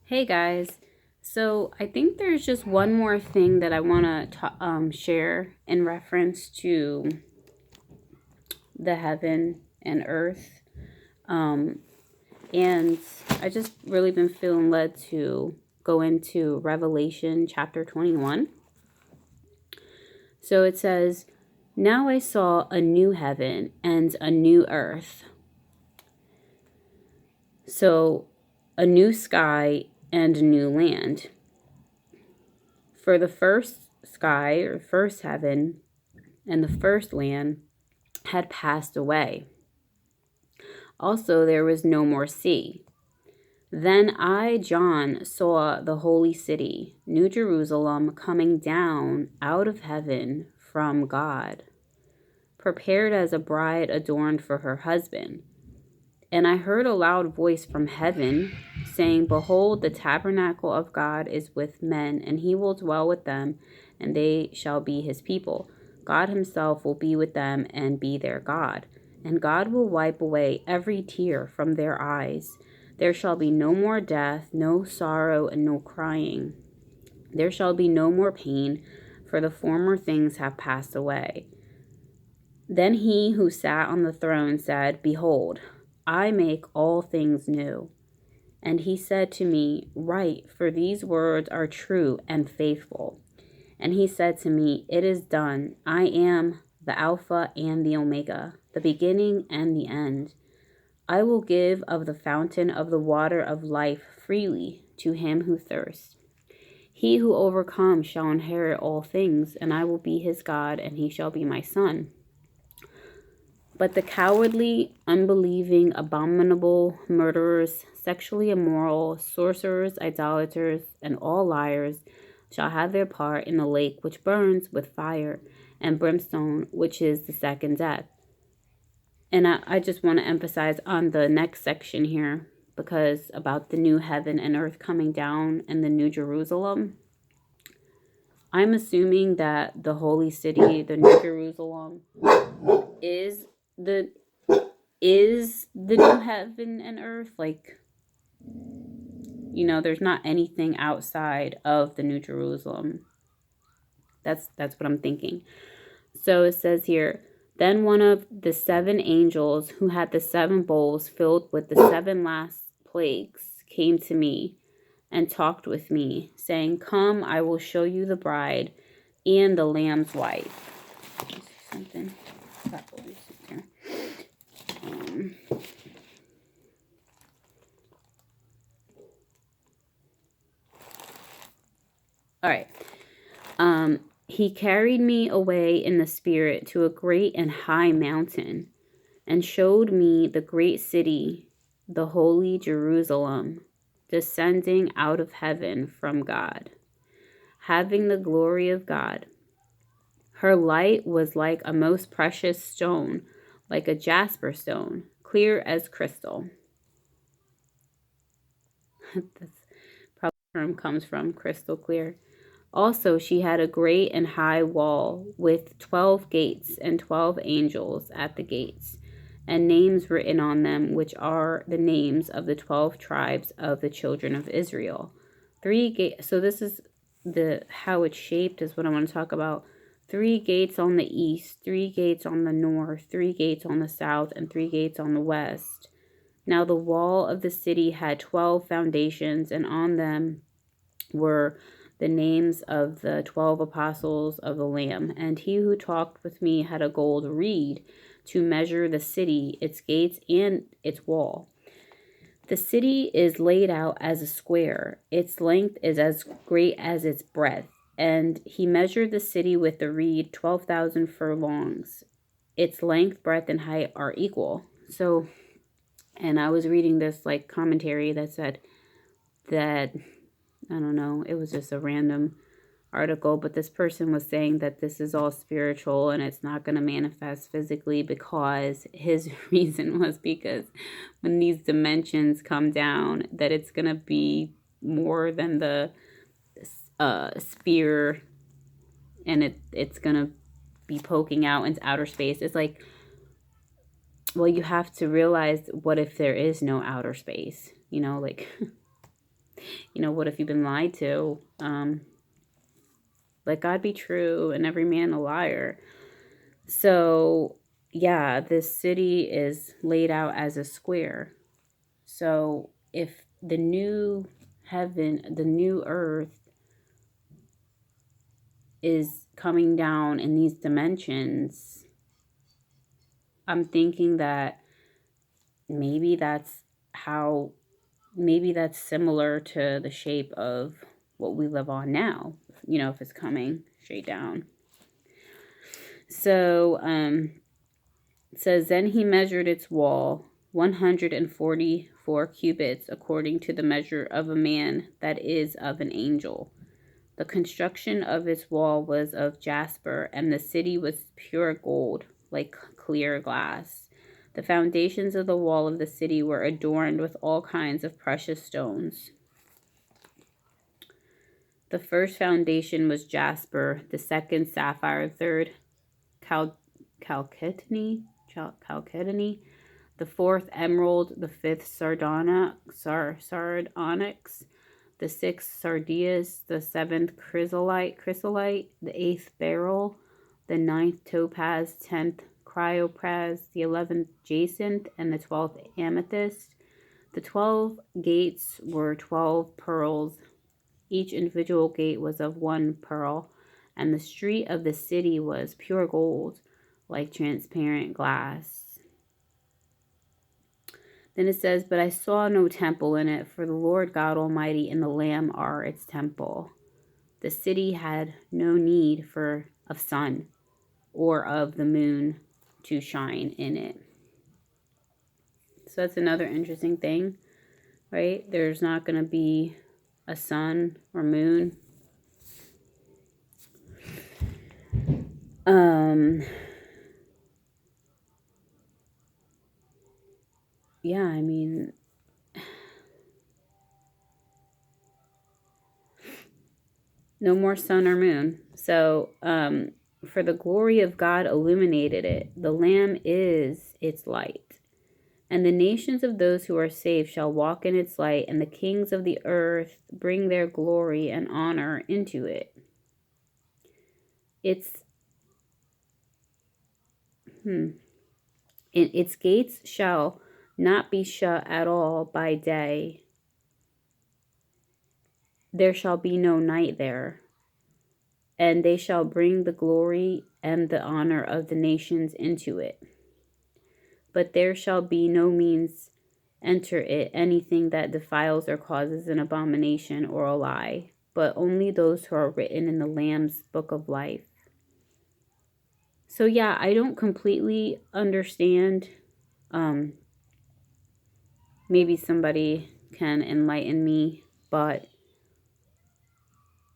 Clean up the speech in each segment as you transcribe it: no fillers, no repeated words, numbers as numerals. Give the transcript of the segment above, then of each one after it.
Hey guys, so I think there's just one more thing that I want to share in reference to the heaven and earth. Um, and I just really been feeling led to go into Revelation chapter 21. So it says, "Now I saw a new heaven and a new earth." So a new sky and a new land. For the first sky or first heaven and the first land had passed away. Also, there was no more sea. Then I, John, saw the holy city, New Jerusalem, coming down out of heaven from God, prepared as a bride adorned for her husband. And I heard a loud voice from heaven saying, "Behold, the tabernacle of God is with men, and he will dwell with them, and they shall be his people. God himself will be with them and be their God. And God will wipe away every tear from their eyes. There shall be no more death, no sorrow, and no crying. There shall be no more pain, for the former things have passed away." Then he who sat on the throne said, "Behold, I make all things new." And he said to me, "Write, for these words are true and faithful." And he said to me, "It is done. I am the Alpha and the Omega, the beginning and the end. I will give of the fountain of the water of life freely to him who thirsts. He who overcomes shall inherit all things, and I will be his God, and he shall be my son. But the cowardly, unbelieving, abominable, murderers, sexually immoral, sorcerers, idolaters, and all liars shall have their part in the lake which burns with fire and brimstone, which is the second death." And I just want to emphasize on the next section here, because about the new heaven and earth coming down and the new Jerusalem. I'm assuming that the holy city, the new Jerusalem, is the new heaven and earth. Like, there's not anything outside of the new Jerusalem. That's what I'm thinking. So it says here, "Then one of the seven angels who had the seven bowls filled with the seven last plagues came to me and talked with me, saying, 'Come, I will show you the bride and the lamb's wife.'" Let me see something. Um, all right. He carried me away in the spirit to a great and high mountain, and showed me the great city, the holy Jerusalem, descending out of heaven from God, having the glory of God. Her light was like a most precious stone, like a jasper stone, clear as crystal. That's probably where the term comes from, crystal clear. Also, she had a great and high wall with 12 gates and 12 angels at the gates, and names written on them, which are the names of the 12 tribes of the children of Israel. Three gates. So this is the how it's shaped is what I want to talk about. 3 gates on the east, 3 gates on the north, 3 gates on the south, and 3 gates on the west. Now the wall of the city had 12 foundations, and on them were the names of the 12 apostles of the Lamb. And he who talked with me had a gold reed to measure the city, its gates, and its wall. The city is laid out as a square. Its length is as great as its breadth. And he measured the city with the reed 12,000 furlongs. Its length, breadth, and height are equal. So, and I was reading this like commentary that said that, I don't know, it was just a random article, but this person was saying that this is all spiritual and it's not going to manifest physically, because his reason was because when these dimensions come down, that it's going to be more than the sphere, and it's going to be poking out into outer space. It's like, well, you have to realize, what if there is no outer space? Like What if you've been lied to? Let God be true and every man a liar. So, yeah, this city is laid out as a square. So, if the new heaven, the new earth is coming down in these dimensions, I'm thinking that maybe that's how, maybe that's similar to the shape of what we live on now, if it's coming straight down. So, it says, then he measured its wall 144 cubits according to the measure of a man, that is, of an angel. The construction of its wall was of jasper, and the city was pure gold, like clear glass. The foundations of the wall of the city were adorned with all kinds of precious stones. The first foundation was jasper, the second sapphire, third chalcedony, the fourth emerald, the fifth sardonyx, the sixth sardius, the seventh chrysolite, the eighth beryl, the ninth topaz, 10th chrysoprase, the 11th jacinth, and the 12th amethyst. The 12 gates were 12 pearls. Each individual gate was of one pearl, and the street of the city was pure gold, like transparent glass. Then it says, but I saw no temple in it, for the Lord God Almighty and the Lamb are its temple. The city had no need of sun or of the moon to shine in it. So that's another interesting thing, right? There's not going to be a sun or moon. Yeah, I mean, no more sun or moon. So, for the glory of God illuminated it. The Lamb is its light. And the nations of those who are saved shall walk in its light, and the kings of the earth bring their glory and honor into it. Its gates shall not be shut at all by day. There shall be no night there. And they shall bring the glory and the honor of the nations into it. But there shall be no means enter it anything that defiles or causes an abomination or a lie, but only those who are written in the Lamb's book of life. So yeah, I don't completely understand. Maybe somebody can enlighten me, but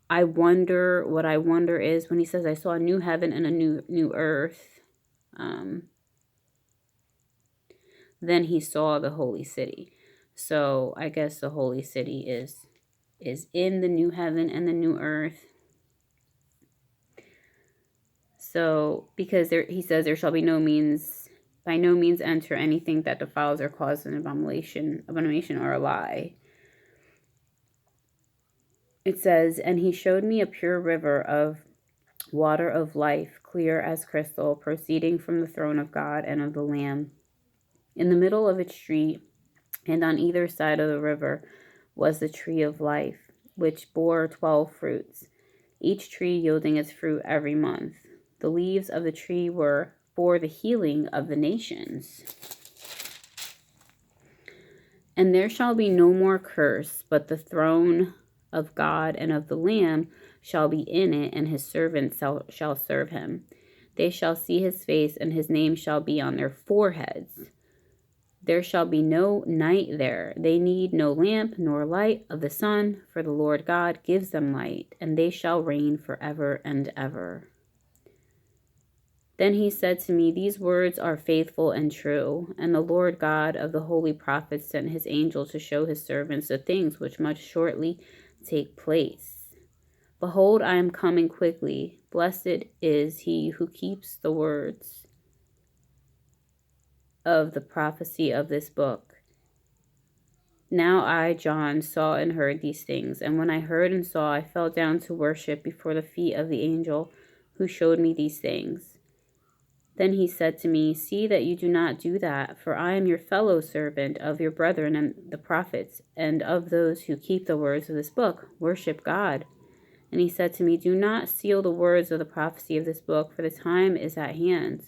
what I wonder is when he says, I saw a new heaven and a new earth, then he saw the holy city. So I guess the holy city is in the new heaven and the new earth. So because he says there shall be by no means enter anything that defiles or causes an abomination or a lie. It says, and he showed me a pure river of water of life, clear as crystal, proceeding from the throne of God and of the Lamb. In the middle of its street, and on either side of the river, was the tree of life, which bore 12 fruits, each tree yielding its fruit every month. The leaves of the tree were for the healing of the nations. And there shall be no more curse, but the throne of God and of the Lamb shall be in it, and his servants shall serve him. They shall see his face, and his name shall be on their foreheads. There shall be no night there. They need no lamp nor light of the sun, for the Lord God gives them light, and they shall reign forever and ever. Then he said to me, these words are faithful and true, and the Lord God of the holy prophets sent his angel to show his servants the things which must shortly take place. Behold, I am coming quickly. Blessed is he who keeps the words of the prophecy of this book. Now I, John, saw and heard these things, and when I heard and saw, I fell down to worship before the feet of the angel who showed me these things. Then he said to me, See that you do not do that, for I am your fellow servant of your brethren and the prophets, and of those who keep the words of this book. Worship God. And he said to me, Do not seal the words of the prophecy of this book, for the time is at hand.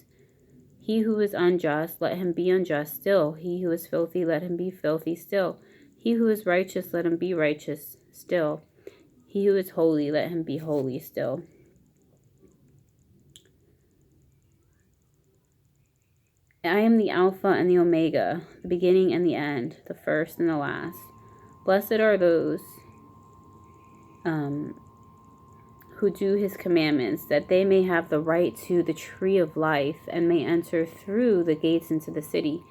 He who is unjust, let him be unjust still. He who is filthy, let him be filthy still. He who is righteous, let him be righteous still. He who is holy, let him be holy still. I am the Alpha and the Omega, the beginning and the end, the first and the last. Blessed are those who do his commandments, that they may have the right to the tree of life and may enter through the gates into the city.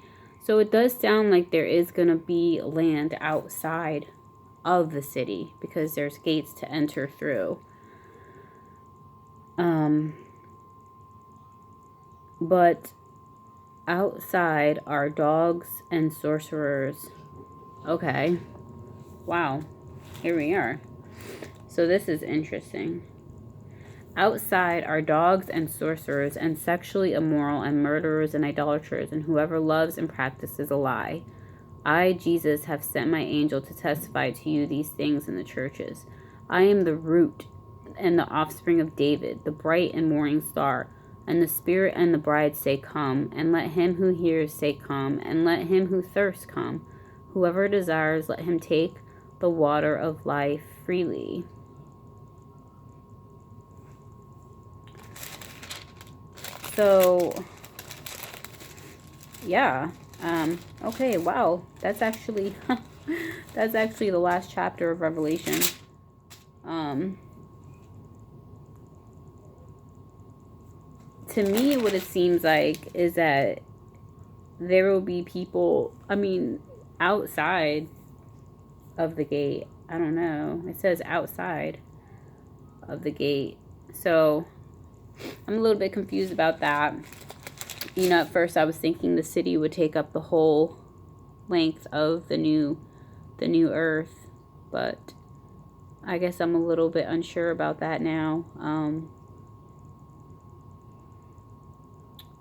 So it does sound like there is going to be land outside of the city because there's gates to enter through. But outside are dogs and sorcerers. Okay. Wow. Here we are. So this is interesting. Outside are dogs and sorcerers and sexually immoral and murderers and idolaters and whoever loves and practices a lie. I, Jesus, have sent my angel to testify to you these things in the churches. I am the root and the offspring of David, the bright and morning star. And the Spirit and the bride say, Come, and let him who hears say, Come, and let him who thirsts come. Whoever desires, let him take the water of life freely. So, yeah. Okay, wow. That's actually the last chapter of Revelation. To me, what it seems like is that there will be people, outside of the gate. I don't know. It says outside of the gate. So, I'm a little bit confused about that. At first I was thinking the city would take up the whole length of the new earth, but I guess I'm a little bit unsure about that now.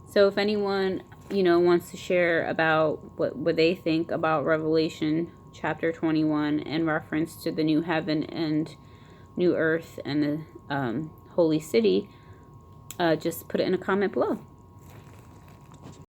So if anyone, wants to share about what they think about Revelation chapter 21 in reference to the new heaven and new earth and the holy city, just put it in a comment below.